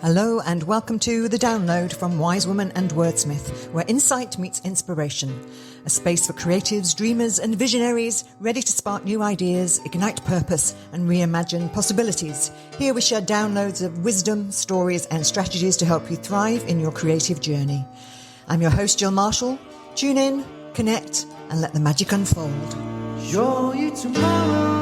Hello and welcome to The Download from Wise Woman and Wordsmith, where insight meets inspiration. A space for creatives, dreamers and visionaries ready to spark new ideas, ignite purpose and reimagine possibilities. Here we share downloads of wisdom, stories and strategies to help you thrive in your creative journey. I'm your host, Jill Marshall. Tune in, connect and let the magic unfold. Show you tomorrow.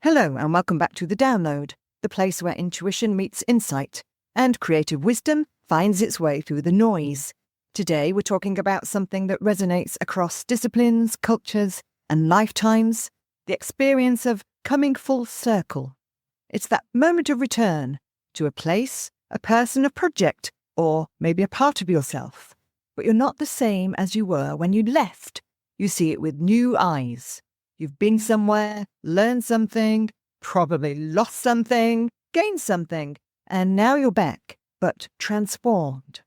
Hello and welcome back to The Download, the place where intuition meets insight and creative wisdom finds its way through the noise. Today we're talking about something that resonates across disciplines, cultures and lifetimes, the experience of coming full circle. It's that moment of return to a place, a person, a project, or maybe a part of yourself. But you're not the same as you were when you left. You see it with new eyes. You've been somewhere, learned something, probably lost something, gained something, and now you're back, but transformed.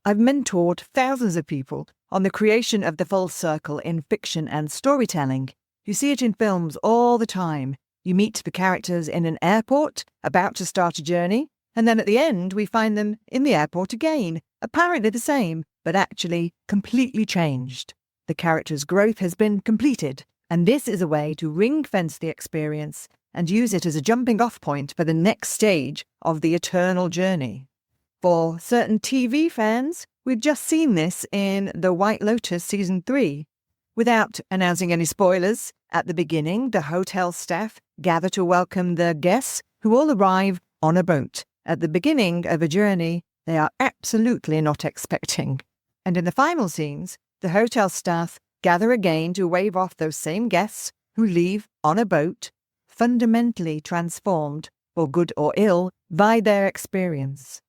I've mentored thousands of people on the creation of the full circle in fiction and storytelling. You see it in films all the time. You meet the characters in an airport, about to start a journey, and then at the end we find them in the airport again, apparently the same, but actually completely changed. The character's growth has been completed. And this is a way to ring-fence the experience and use it as a jumping-off point for the next stage of the eternal journey. For certain TV fans, we've just seen this in The White Lotus Season 3. Without announcing any spoilers, at the beginning, the hotel staff gather to welcome the guests who all arrive on a boat at the beginning of a journey they are absolutely not expecting. And in the final scenes, the hotel staff gather again to wave off those same guests who leave on a boat, fundamentally transformed, for good or ill, by their experience.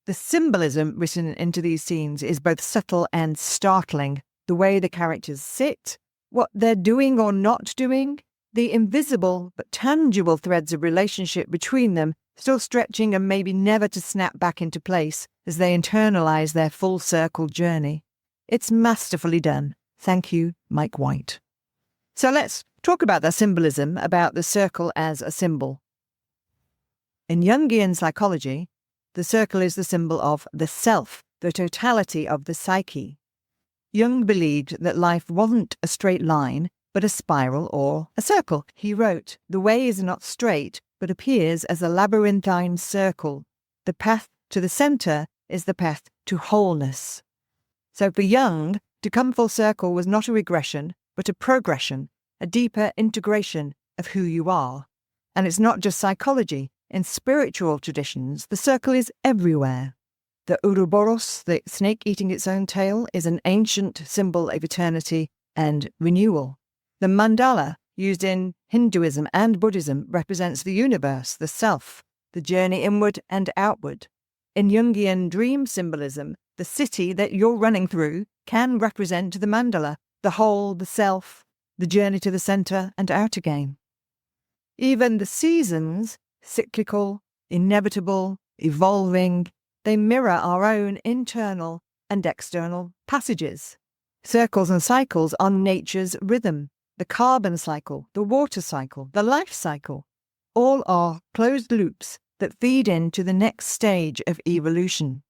The symbolism written into these scenes is both subtle and startling. The way the characters sit, what they're doing or not doing, the invisible but tangible threads of relationship between them still stretching and maybe never to snap back into place as they internalize their full circle journey. It's masterfully done. Thank you, Mike White. So let's talk about the symbolism, about the circle as a symbol. In Jungian psychology, the circle is the symbol of the self, the totality of the psyche. Jung believed that life wasn't a straight line, but a spiral or a circle. He wrote, "The way is not straight, but appears as a labyrinthine circle. The path to the centre is the path to wholeness." So for Jung, to come full circle was not a regression, but a progression, a deeper integration of who you are. And it's not just psychology. In spiritual traditions, the circle is everywhere. The Ouroboros, the snake eating its own tail, is an ancient symbol of eternity and renewal. The mandala, used in Hinduism and Buddhism, represents the universe, the self, the journey inward and outward. In Jungian dream symbolism, the city that you're running through can represent the mandala, the whole, the self, the journey to the centre and out again. Even the seasons, cyclical, inevitable, evolving, they mirror our own internal and external passages. Circles and cycles are nature's rhythm, the carbon cycle, the water cycle, the life cycle. All are closed loops that feed into the next stage of evolution.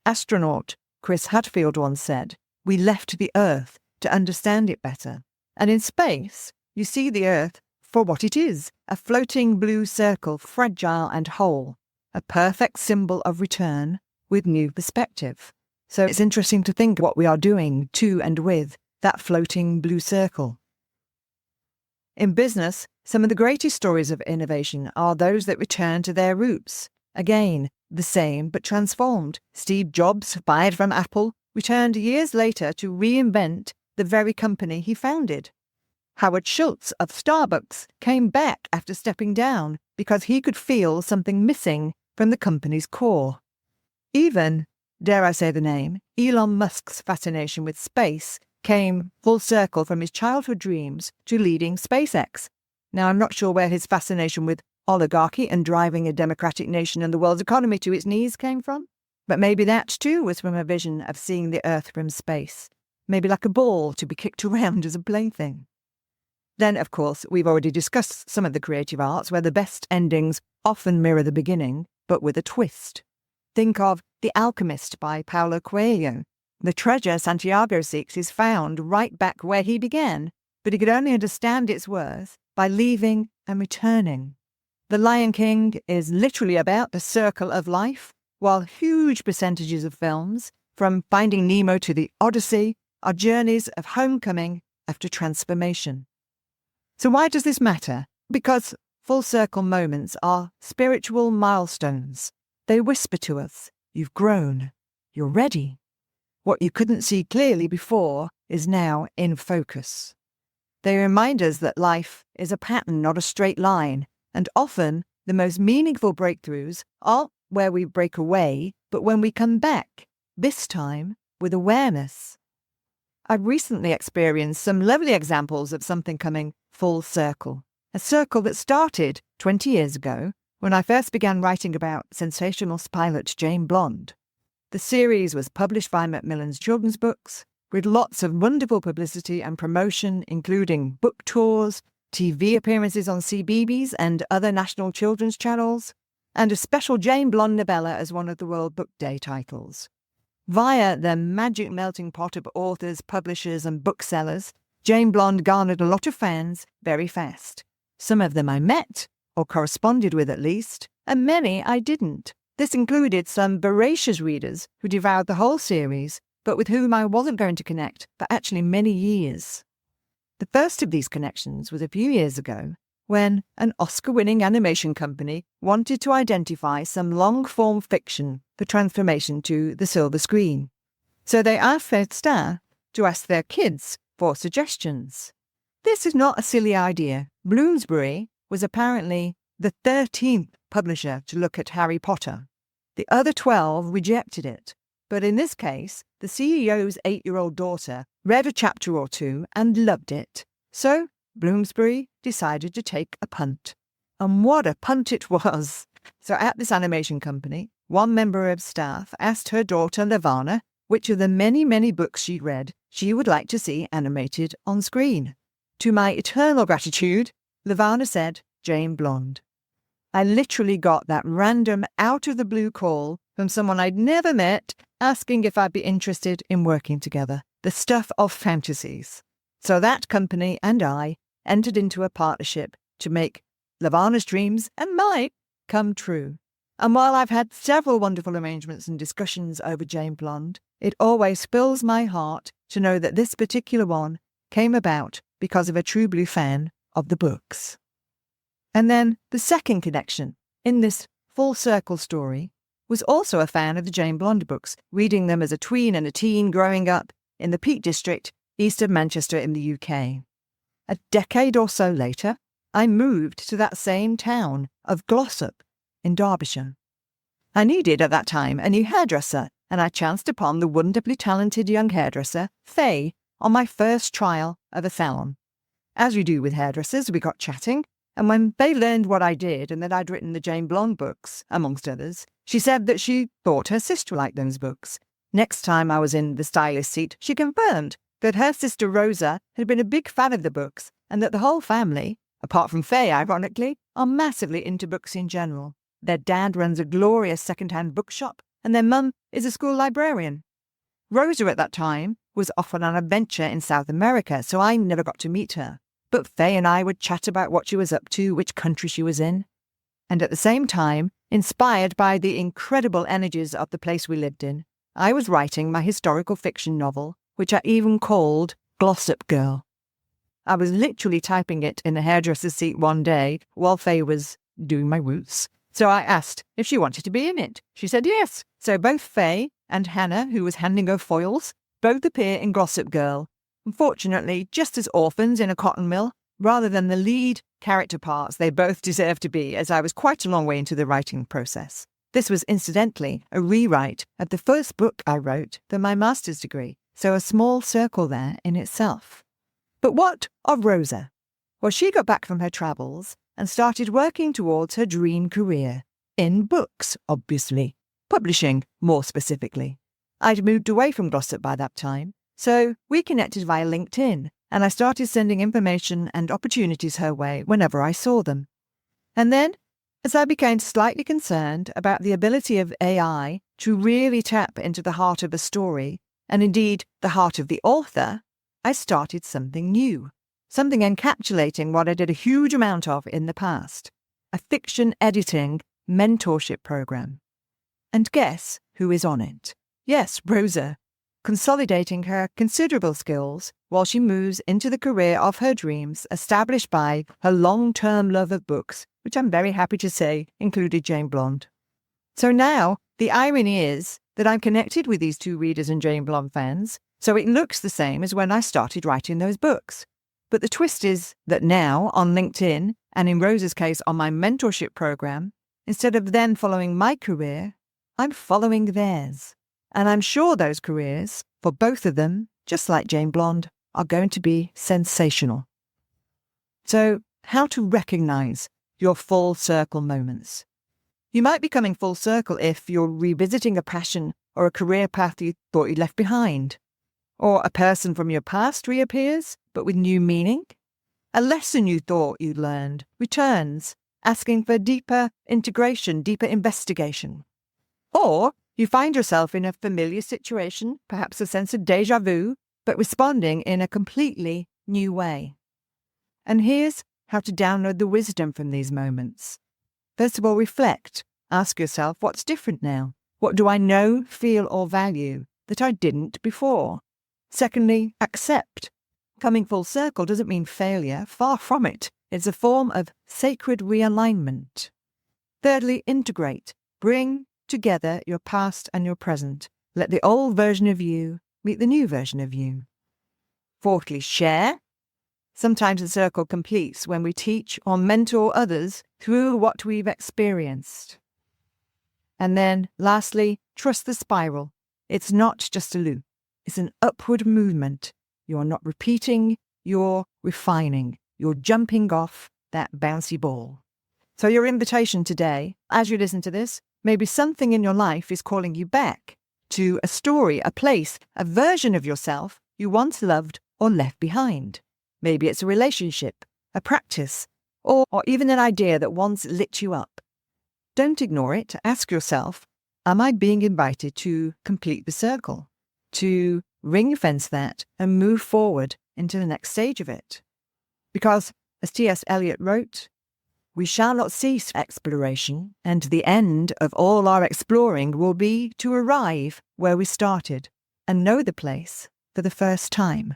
Astronaut Chris Hadfield once said, "We left the Earth to understand it better." And in space, you see the Earth for what it is, a floating blue circle, fragile and whole, a perfect symbol of return with new perspective. So it's interesting to think what we are doing to and with that floating blue circle. In business, some of the greatest stories of innovation are those that return to their roots. Again, the same but transformed. Steve Jobs, fired from Apple, returned years later to reinvent the very company he founded. Howard Schultz of Starbucks came back after stepping down because he could feel something missing from the company's core. Even, dare I say the name, Elon Musk's fascination with space came full circle from his childhood dreams to leading SpaceX. Now, I'm not sure where his fascination with oligarchy and driving a democratic nation and the world's economy to its knees came from, but maybe that too was from a vision of seeing the Earth from space, maybe like a ball to be kicked around as a plaything. Then, of course, we've already discussed some of the creative arts where the best endings often mirror the beginning, but with a twist. Think of The Alchemist by Paulo Coelho. The treasure Santiago seeks is found right back where he began, but he could only understand its worth by leaving and returning. The Lion King is literally about the circle of life, while huge percentages of films, from Finding Nemo to The Odyssey, are journeys of homecoming after transformation. So why does this matter? Because full circle moments are spiritual milestones. They whisper to us, you've grown, you're ready. What you couldn't see clearly before is now in focus. They remind us that life is a pattern, not a straight line, and often the most meaningful breakthroughs aren't where we break away, but when we come back, this time with awareness. I've recently experienced some lovely examples of something coming full circle. A circle that started 20 years ago when I first began writing about sensationalist pilot Jane Blonde. The series was published by Macmillan's Children's Books, with lots of wonderful publicity and promotion, including book tours, TV appearances on CBeebies and other national children's channels, and a special Jane Blonde novella as one of the World Book Day titles. Via the magic melting pot of authors, publishers and booksellers, Jane Blonde garnered a lot of fans very fast. Some of them I met, or corresponded with at least, and many I didn't. This included some voracious readers who devoured the whole series, but with whom I wasn't going to connect for actually many years. The first of these connections was a few years ago, when an Oscar-winning animation company wanted to identify some long-form fiction for transformation to the silver screen. So they asked their staff to ask their kids for suggestions. This is not a silly idea. Bloomsbury was apparently the 13th publisher to look at Harry Potter. The other 12 rejected it, but in this case, the CEO's 8-year-old daughter read a chapter or two and loved it. So Bloomsbury decided to take a punt. And what a punt it was! So at this animation company, one member of staff asked her daughter Lavana which of the many, many books she'd read she would like to see animated on screen. To my eternal gratitude, Lavana said Jane Blonde. I literally got that random out-of-the-blue call from someone I'd never met asking if I'd be interested in working together. The stuff of fantasies. So that company and I entered into a partnership to make Lavana's dreams and mine come true. And while I've had several wonderful arrangements and discussions over Jane Blonde, it always fills my heart to know that this particular one came about because of a true blue fan of the books. And then the second connection in this full circle story was also a fan of the Jane Blonde books, reading them as a tween and a teen growing up in the Peak District east of Manchester in the UK. A decade or so later, I moved to that same town of Glossop in Derbyshire. I needed at that time a new hairdresser, and I chanced upon the wonderfully talented young hairdresser, Faye, on my first trial of a salon. As we do with hairdressers, we got chatting, and when Faye learned what I did and that I'd written the Jane Blonde books, amongst others, she said that she thought her sister liked those books. Next time I was in the stylist seat, she confirmed that her sister Rosa had been a big fan of the books and that the whole family, apart from Faye ironically, are massively into books in general. Their dad runs a glorious second-hand bookshop and their mum is a school librarian. Rosa at that time was off on an adventure in South America, so I never got to meet her. But Faye and I would chat about what she was up to, which country she was in. And at the same time, inspired by the incredible energies of the place we lived in, I was writing my historical fiction novel, which I even called Glossop Girl. I was literally typing it in the hairdresser's seat one day while Faye was doing my roots. So I asked if she wanted to be in it. She said yes. So both Faye and Hannah, who was handing her foils, both appear in Glossop Girl. Unfortunately, just as orphans in a cotton mill, rather than the lead character parts they both deserve to be, as I was quite a long way into the writing process. This was incidentally a rewrite of the first book I wrote for my master's degree, so a small circle there in itself. But what of Rosa? Well, she got back from her travels and started working towards her dream career. In books, obviously. Publishing, more specifically. I'd moved away from Glossop by that time, so we connected via LinkedIn, and I started sending information and opportunities her way whenever I saw them. And then, as I became slightly concerned about the ability of AI to really tap into the heart of a story, and indeed the heart of the author, I started something new, something encapsulating what I did a huge amount of in the past, a fiction editing mentorship program. And guess who is on it? Yes, Rosa, consolidating her considerable skills while she moves into the career of her dreams, established by her long-term love of books, which I'm very happy to say included Jane Blonde. So now, the irony is that I'm connected with these two readers and Jane Blonde fans, so it looks the same as when I started writing those books. But the twist is that now, on LinkedIn, and in Rosa's case on my mentorship program, instead of them following my career, I'm following theirs. And I'm sure those careers, for both of them, just like Jane Blonde, are going to be sensational. So, how to recognize your full circle moments. You might be coming full circle if you're revisiting a passion or a career path you thought you left behind. Or a person from your past reappears, but with new meaning. A lesson you thought you'd learned returns, asking for deeper integration, deeper investigation. Or you find yourself in a familiar situation, perhaps a sense of déjà vu, but responding in a completely new way. And here's how to download the wisdom from these moments. First of all, reflect. Ask yourself, what's different now? What do I know, feel, or value that I didn't before? Secondly, accept. Coming full circle doesn't mean failure. Far from it. It's a form of sacred realignment. Thirdly, integrate. Bring together your past and your present. Let the old version of you meet the new version of you. Fourthly, share. Sometimes the circle completes when we teach or mentor others through what we've experienced. And then, lastly, trust the spiral. It's not just a loop. It's an upward movement. You're not repeating, you're refining. You're jumping off that bouncy ball. So your invitation today, as you listen to this, maybe something in your life is calling you back to a story, a place, a version of yourself you once loved or left behind. Maybe it's a relationship, a practice, or even an idea that once lit you up. Don't ignore it. Ask yourself, am I being invited to complete the circle? To ring-fence that and move forward into the next stage of it? Because, as T.S. Eliot wrote, we shall not cease exploration, and the end of all our exploring will be to arrive where we started and know the place for the first time.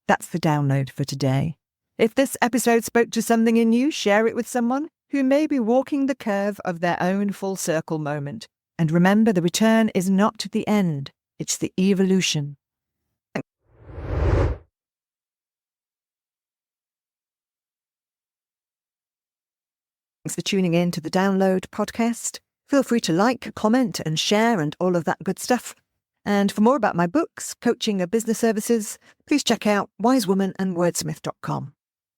That's the download for today. If this episode spoke to something in you, share it with someone who may be walking the curve of their own full circle moment. And remember, the return is not the end, it's the evolution. Thanks for tuning in to the Download podcast. Feel free to like, comment, and share, and all of that good stuff. And for more about my books, coaching, and business services, please check out wisewomanandwordsmith.com.